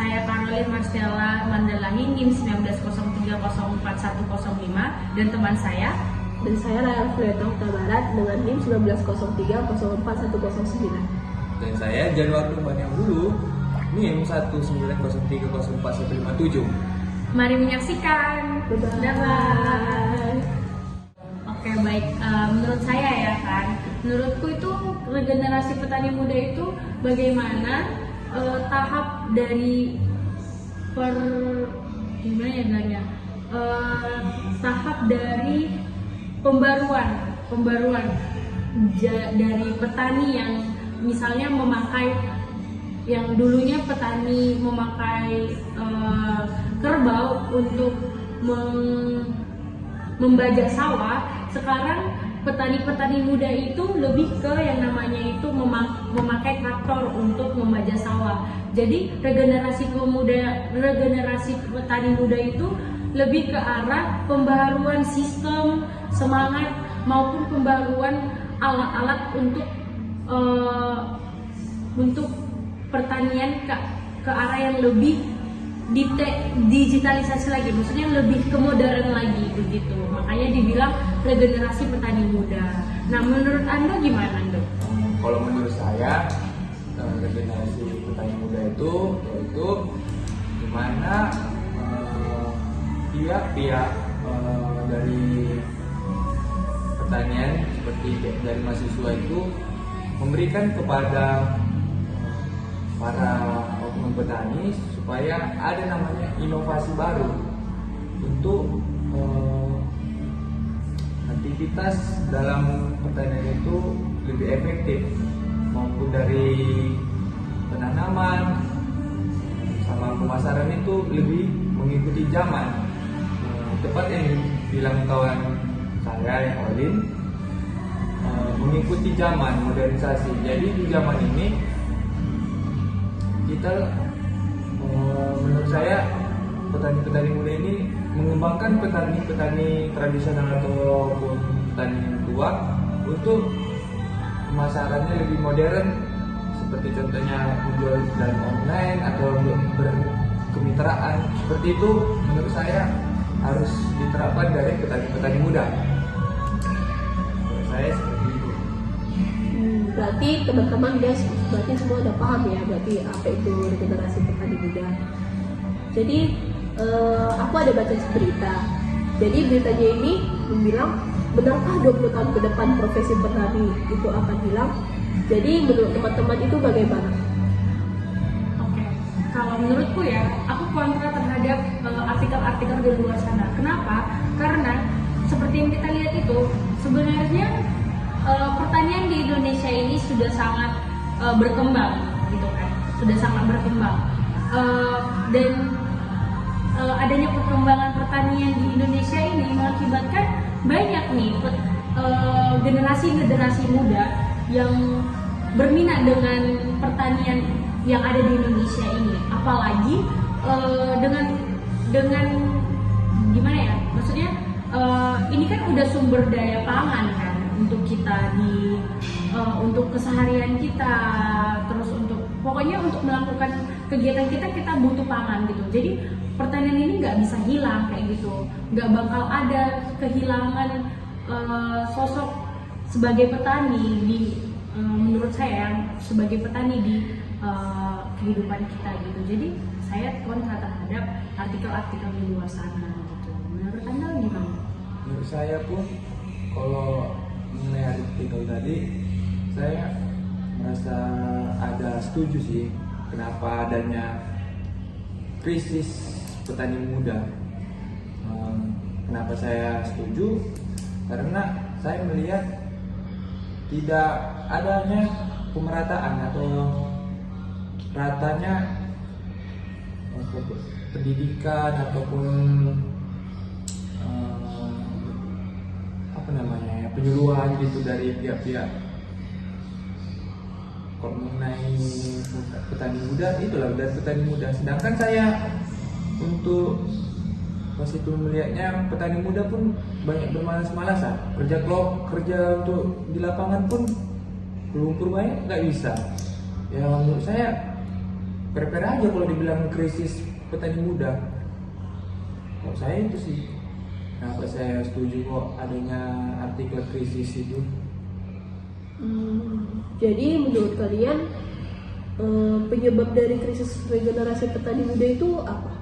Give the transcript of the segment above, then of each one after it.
Saya Caroline Marcella Mandalahi, NIM 1903041105, dan teman saya. Dan saya Raya Alfredo Barat dengan NIM 1903041109. Dan saya Januar Tuhan yang dulu NIM 1903041157. Mari menyaksikan. Bye-bye. Oke, baik. Menurut saya ya kan, menurutku itu regenerasi petani muda itu bagaimana tahap dari gimana ya bilangnya, tahap dari pembaruan dari petani yang misalnya memakai, yang dulunya petani memakai kerbau untuk membajak sawah, sekarang petani-petani muda itu lebih ke yang namanya itu memakai traktor untuk membajak sawah. Jadi regenerasi petani muda itu lebih ke arah pembaruan sistem, semangat, maupun pembaruan alat-alat untuk pertanian ke arah yang lebih digitalisasi lagi, maksudnya lebih ke modern lagi begitu. Makanya dibilang regenerasi petani muda. Nah, menurut Anda gimana, Ando? Kalau menurut saya, regenerasi petani muda itu yaitu dimana pihak-pihak dari pertanian seperti dari mahasiswa itu memberikan kepada para oknum petani supaya ada namanya inovasi baru untuk aktivitas dalam pertanian itu lebih efektif, maupun dari penanaman sama pemasaran itu lebih mengikuti zaman. Tepat yang bilang kawan saya yang Olin, mengikuti zaman, modernisasi. Jadi di zaman ini kita, menurut saya, petani-petani muda ini mengembangkan petani-petani tradisional ataupun petani tua untuk pemasarannya lebih modern, seperti contohnya menjual dan online atau berkemitraan. Seperti itu menurut saya harus diterapkan dari petani-petani muda. Menurut saya seperti itu. Berarti teman-teman guys, berarti semua udah paham ya berarti apa itu regenerasi petani muda. Jadi aku ada baca berita. Jadi beritanya ini bilang, benarkah 20 tahun ke depan profesi petani itu akan hilang? Jadi menurut teman-teman itu bagaimana? Oke, kalau menurutku ya, aku kontra terhadap artikel-artikel di luar sana. Kenapa? Karena seperti yang kita lihat itu, sebenarnya pertanian di Indonesia ini sudah sangat berkembang, gitu kan? Sudah sangat berkembang, dan adanya perkembangan pertanian di Indonesia ini mengakibatkan banyak nih generasi-generasi muda yang berminat dengan pertanian yang ada di Indonesia ini. Apalagi dengan gimana ya? Maksudnya ini kan udah sumber daya pangan kan untuk kita untuk keseharian kita, terus pokoknya untuk melakukan kegiatan kita butuh pangan gitu. Jadi pertanian ini nggak bisa hilang kayak gitu, nggak bakal ada kehilangan sosok sebagai petani menurut saya sebagai petani di kehidupan kita gitu. Jadi saya kontra terhadap artikel-artikel di luar sana gitu. Menurut Anda gimana? Menurut saya pun, kalau mengenai artikel tadi, saya merasa ada setuju sih kenapa adanya krisis petani muda. Kenapa saya setuju? Karena saya melihat tidak adanya pemerataan atau ratanya pendidikan ataupun penyuluhan gitu dari pihak-pihak mengenai petani muda, itulah dari petani muda. Sedangkan saya untuk pas itu melihatnya petani muda pun banyak bermalas-malasan, kerja untuk di lapangan pun lumpur banyak nggak bisa. Ya menurut saya fair-fair aja kalau dibilang krisis petani muda. Kalau saya itu sih, kenapa saya setuju kok adanya artikel krisis itu. Jadi menurut kalian penyebab dari krisis regenerasi petani muda itu apa?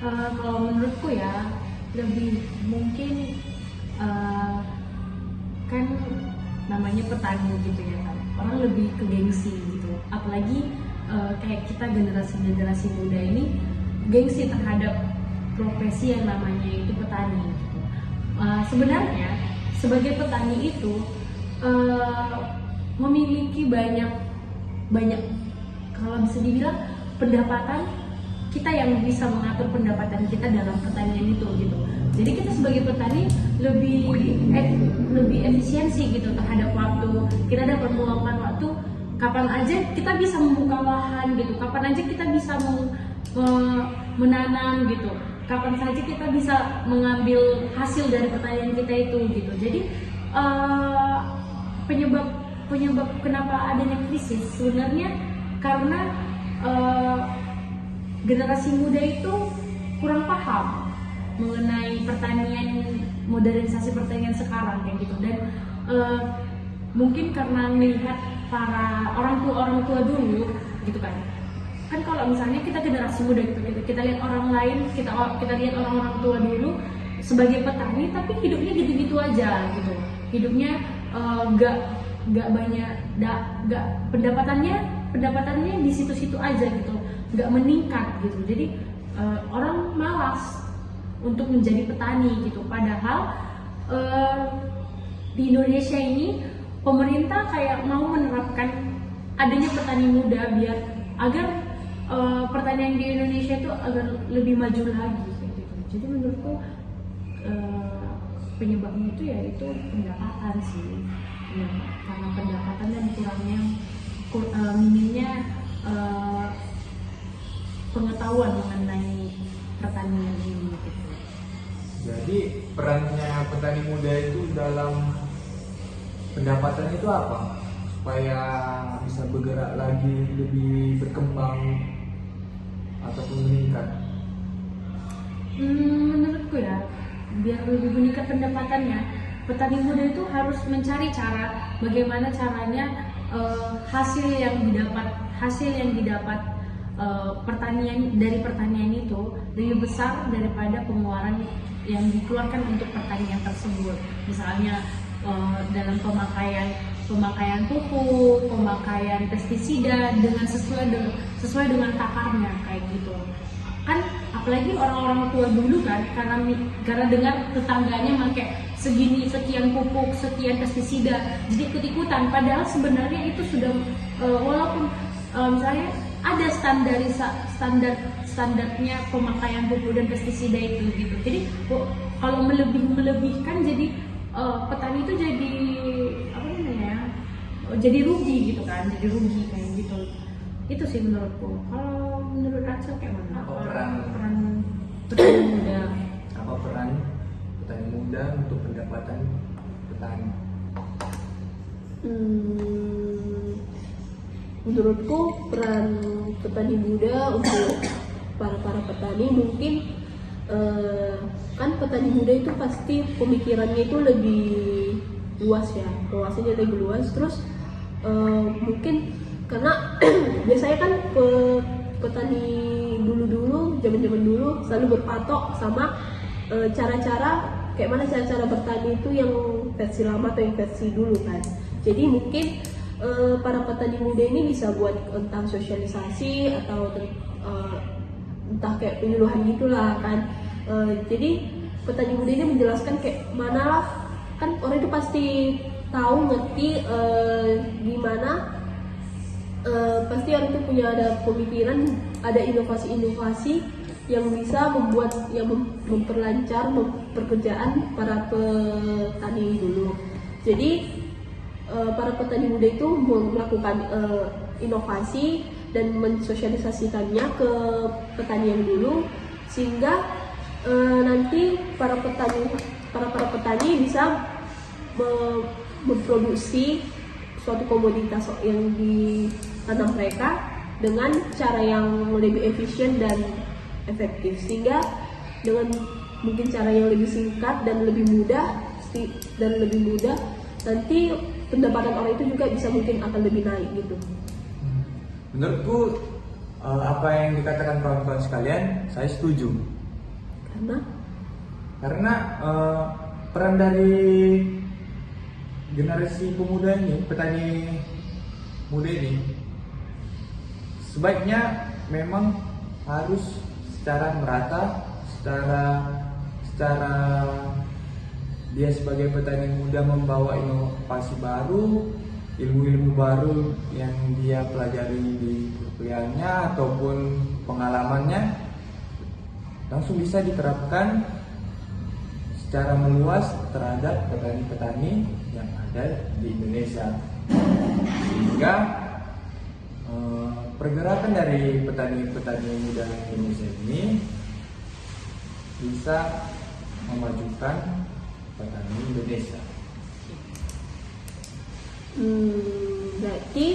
Kalau menurutku ya lebih mungkin kan namanya petani gitu ya kan, orang lebih ke gengsi gitu, apalagi kayak kita generasi muda ini gengsi terhadap profesi yang namanya itu petani gitu. Sebenarnya sebagai petani itu memiliki banyak kalau bisa dibilang pendapatan, kita yang bisa mengatur pendapatan kita dalam pertanian itu gitu. Jadi kita sebagai petani lebih efisiensi gitu terhadap waktu. Kita dapat meluangkan waktu kapan aja kita bisa membuka lahan gitu, kapan aja kita bisa menanam gitu, kapan saja kita bisa mengambil hasil dari pertanian kita itu gitu. Jadi penyebab kenapa adanya krisis sebenarnya karena generasi muda itu kurang paham mengenai modernisasi pertanian sekarang kayak gitu, dan mungkin karena melihat para orang tua dulu gitu kan kalau misalnya kita generasi muda gitu, kita lihat orang lain, kita lihat orang tua dulu sebagai petani tapi hidupnya gitu-gitu aja gitu, hidupnya nggak banyak, nggak pendapatannya di situ-situ aja gitu, nggak meningkat gitu. Jadi orang malas untuk menjadi petani gitu. Padahal di Indonesia ini pemerintah kayak mau menerapkan adanya petani muda agar pertanian di Indonesia itu agar lebih maju lagi gitu. Jadi menurutku penyebabnya itu ya itu pendapatan sih. Ya, karena pendapatan dan minimnya pengetahuan mengenai pertanian ini gitu. Jadi perannya petani muda itu dalam pendapatan itu apa? Supaya bisa bergerak lagi, lebih berkembang ataupun meningkat? Menurutku ya, biar lebih meningkat pendapatannya, petani muda itu harus mencari cara bagaimana caranya hasil yang didapat dari pertanian itu lebih besar daripada pengeluaran yang dikeluarkan untuk pertanian tersebut. Misalnya dalam pemakaian pupuk, pemakaian pestisida dengan sesuai dengan takarnya kayak gitu. Kan apalagi orang-orang tua dulu kan karena dengar tetangganya pakai sekian pupuk, sekian pestisida, jadi ikut-ikutan. Padahal sebenarnya itu sudah walaupun misalnya ada standarnya pemakaian pupuk dan pestisida itu gitu. Jadi kalau melebihkan jadi petani itu jadi jadi rugi gitu kan, jadi rugi kayak gitu. Itu sih menurutku. Kalau menurut Rachel kayak mana? Peran petani muda? Apa peran petani muda untuk pendapatan petani? Menurutku peran petani muda untuk para petani mungkin kan petani muda itu pasti pemikirannya itu lebih luas ya, wawasannya lebih luas. Terus mungkin karena biasanya kan petani dulu zaman dulu selalu berpatok sama cara-cara kayak mana cara-cara bertani itu yang versi lama atau yang versi dulu kan. Jadi mungkin para petani muda ini bisa buat tentang sosialisasi atau entah kayak penyuluhan gitulah kan. Jadi petani muda ini menjelaskan kayak mana lah, kan orang itu pasti tahu ngerti gimana, pasti orang itu punya ada pemikiran, ada inovasi-inovasi yang bisa memperlancar pekerjaan para petani dulu. Jadi para petani muda itu melakukan inovasi dan mensosialisasikannya ke petani yang dulu, sehingga nanti para petani bisa memproduksi suatu komoditas yang ditanam mereka dengan cara yang lebih efisien dan efektif, sehingga dengan mungkin cara yang lebih singkat dan lebih mudah nanti pendapatan orang itu juga bisa mungkin akan lebih naik gitu. Menurutku apa yang dikatakan kawan-kawan sekalian, saya setuju. Karena peran dari generasi pemuda ini, petani muda ini, sebaiknya memang harus secara merata, secara dia sebagai petani muda membawa inovasi baru, ilmu-ilmu baru yang dia pelajari di kuliahnya ataupun pengalamannya langsung bisa diterapkan secara meluas terhadap petani-petani yang ada di Indonesia, sehingga pergerakan dari petani-petani muda Indonesia ini bisa memajukan petani Indonesia. Berarti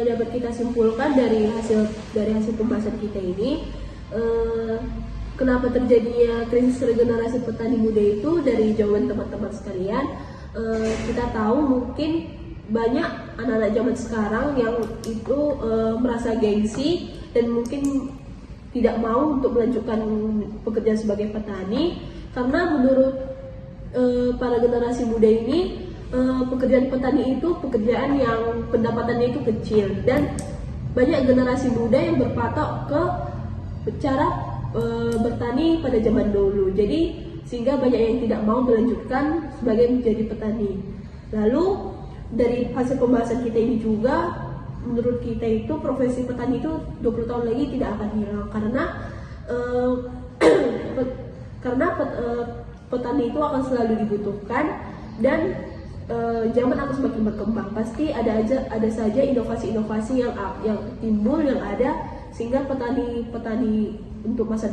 dapat kita simpulkan dari hasil pembahasan kita ini, kenapa terjadinya krisis regenerasi petani muda itu dari jawaban teman-teman sekalian. Kita tahu mungkin banyak anak-anak zaman sekarang yang itu merasa gengsi dan mungkin tidak mau untuk melanjutkan pekerjaan sebagai petani, karena menurut para generasi muda ini pekerjaan petani itu pekerjaan yang pendapatannya itu kecil, dan banyak generasi muda yang berpatok ke cara bertani pada zaman dulu. Jadi sehingga banyak yang tidak mau melanjutkan sebagai menjadi petani. Lalu dari hasil pembahasan kita ini juga, menurut kita itu profesi petani itu 20 tahun lagi tidak akan hilang, karena petani itu akan selalu dibutuhkan, dan zaman akan semakin berkembang. Pasti ada saja inovasi-inovasi yang timbul, yang ada, sehingga petani untuk masa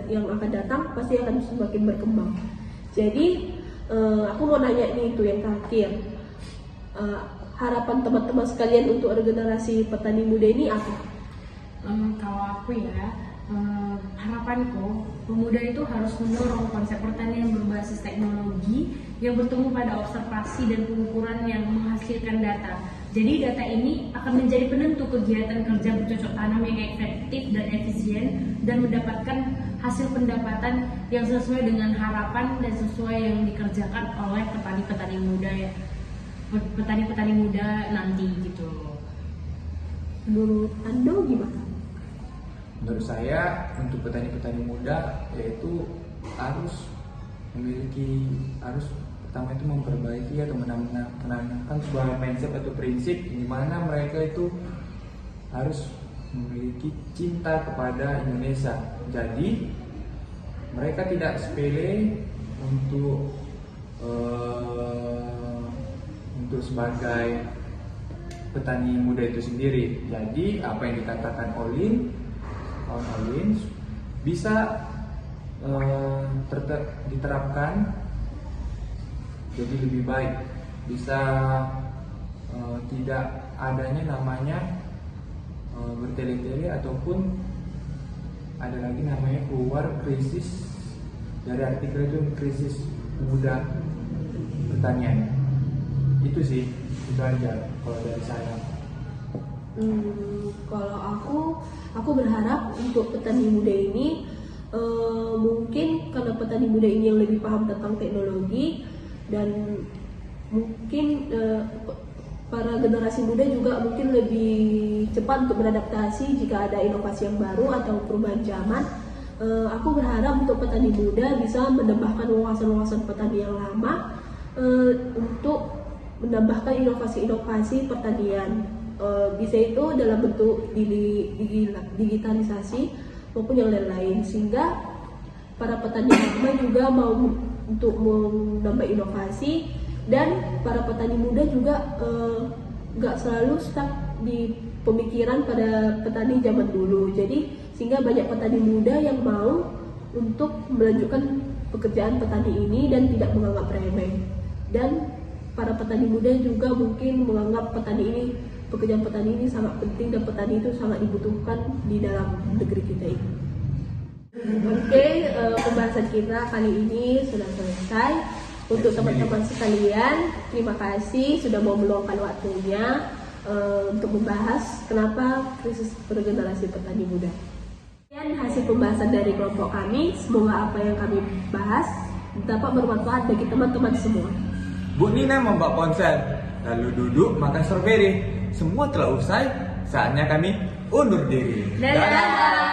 yang akan datang pasti akan semakin berkembang. Jadi aku mau nanya nih, itu yang terakhir, harapan teman-teman sekalian untuk regenerasi petani muda ini apa? Kalau aku ya, harapanku pemuda itu harus mendorong konsep pertanian berbasis teknologi yang bertumbuh pada observasi dan pengukuran yang menghasilkan data. Jadi data ini akan menjadi penentu kegiatan kerja bercocok tanam yang efektif dan efisien, dan mendapatkan hasil pendapatan yang sesuai dengan harapan dan sesuai yang dikerjakan oleh petani-petani muda ya, petani-petani muda nanti gitu. Menurut Anda gimana? Menurut saya untuk petani-petani muda yaitu harus pertama itu memperbaiki atau menanamkan sebuah mindset atau prinsip di mana mereka itu harus memiliki cinta kepada Indonesia. Jadi mereka tidak sepele untuk sebagai petani muda itu sendiri. Jadi apa yang dikatakan Olin bisa diterapkan jadi lebih baik, bisa tidak adanya namanya bertele-tele, ataupun ada lagi namanya keluar krisis, dari artikel itu krisis muda pertanian. Itu sih, itu aja kalau dari saya. Kalau aku berharap untuk petani muda ini, mungkin karena petani muda ini yang lebih paham tentang teknologi, dan mungkin para generasi muda juga mungkin lebih cepat untuk beradaptasi jika ada inovasi yang baru atau perubahan zaman. Aku berharap untuk petani muda bisa menambahkan wawasan-wawasan petani yang lama untuk menambahkan inovasi-inovasi pertanian. Bisa itu dalam bentuk digitalisasi maupun yang lain-lain, sehingga para petani lama juga mau untuk menambah inovasi, dan para petani muda juga nggak selalu stuck di pemikiran pada petani zaman dulu. Jadi sehingga banyak petani muda yang mau untuk melanjutkan pekerjaan petani ini dan tidak menganggap remeh, dan para petani muda juga mungkin menganggap petani ini pekerjaan petani ini sangat penting dan petani itu sangat dibutuhkan di dalam negeri kita ini. Oke, pembahasan kita kali ini sudah selesai. Untuk teman-teman sekalian, terima kasih sudah mau meluangkan waktunya untuk membahas kenapa krisis regenerasi petani muda. Dan hasil pembahasan dari kelompok kami, semoga apa yang kami bahas dapat bermanfaat bagi teman-teman semua. Bu Nina membawa ponsel, lalu duduk makan strawberry. Semua telah usai, saatnya kami undur diri. Dadah.